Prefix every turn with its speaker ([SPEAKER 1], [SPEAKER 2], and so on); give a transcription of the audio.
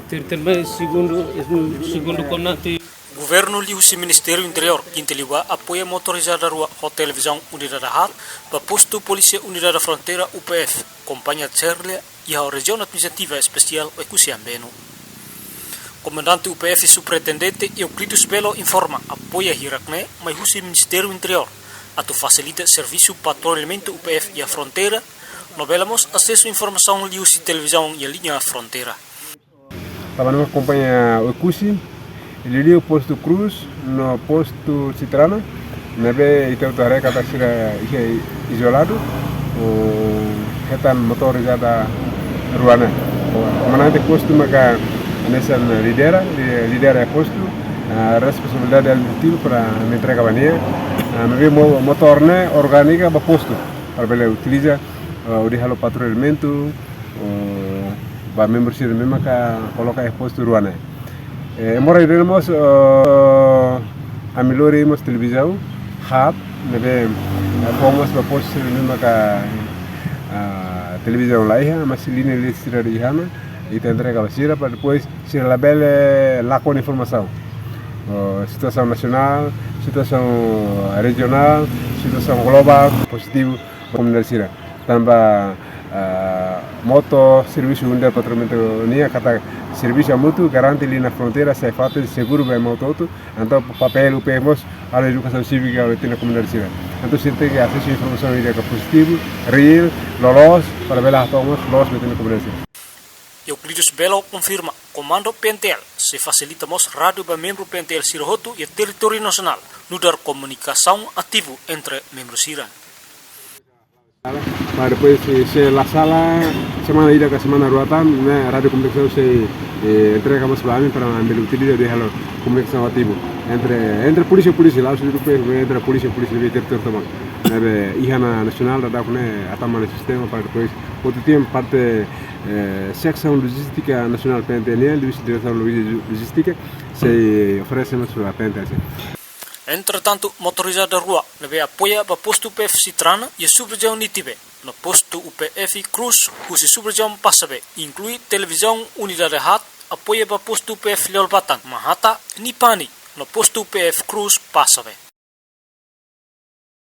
[SPEAKER 1] Também, segundo o comandante.
[SPEAKER 2] Governo liu-se Ministério Interior, Quintiliwa apoia motorizada rua Hotel Visão Unidade Hat, para posto Polícia Unidade Fronteira UPF, Companhia Tserlia e a Região Administrativa Especial Ecusiambeno. Comandante UPF Superintendente Euclides Belo informa apoia Hirakne, mas o Ministério Interior, a tu facilita serviço patrulhamento UPF e a fronteira, novelamos acesso à informação liu-se televisão e a linha fronteira.
[SPEAKER 3] Estava numa companhia Ecusi, ele liu o posto Cruz, no posto Citrana, nebe itu tareka tak sira isolado, hetan motorizada ruana. Comandante posto maka nessa lidera posto, responsabilidade del para me entrega vania, nebe motorne orgânica para posto, para ele utiliza o de halo patrulhamento, para membros sira mesmo que coloca posto ruana. Mora iremos a melhorarmos televisão, hub, nebe fomos para posto mesmo que televisão lá, mas linha elétrica de Ihana e te entrega a sira para depois ser label lá com informação, situação nacional, situação regional, situação global, positivo como da sira. Também moto serviço unidade patrulhamento nia kata serviço mútuo garante ali na fronteira se fato seguro bem moto então papel o pemos a educação cívica na comunidade sira então se tem acesso a informação que é positivo real lolos para ver as tomos lolos na comunidade sira.
[SPEAKER 2] Euclides Belo confirma comando PNTL se facilitamos rádio para membro PNTL Sirohotu e território nacional no dar comunicação ativo entre membros sira.
[SPEAKER 3] Para depois se la sala semana ida ke semana ruatan radio comunicação se entregamos para mim para ambil utilidade de halo comunicação ativo entre polícia lá se grupo entre polícia de território também Ihana nacional da kone atama no sistema para depois outro tempo parte secção logística nacional PNTL direção logística se oferecemos para PNTL.
[SPEAKER 2] Entretanto, motorizada rua nebe apoia para posto UPF Citrana e a subregião Nitibe. No posto UPF Cruz, cuja subregião Passabe, inclui televisão Unidade Hat, apoia para posto UPF Leolbatan, Mahata, Nipani, no posto UPF Cruz Passabe.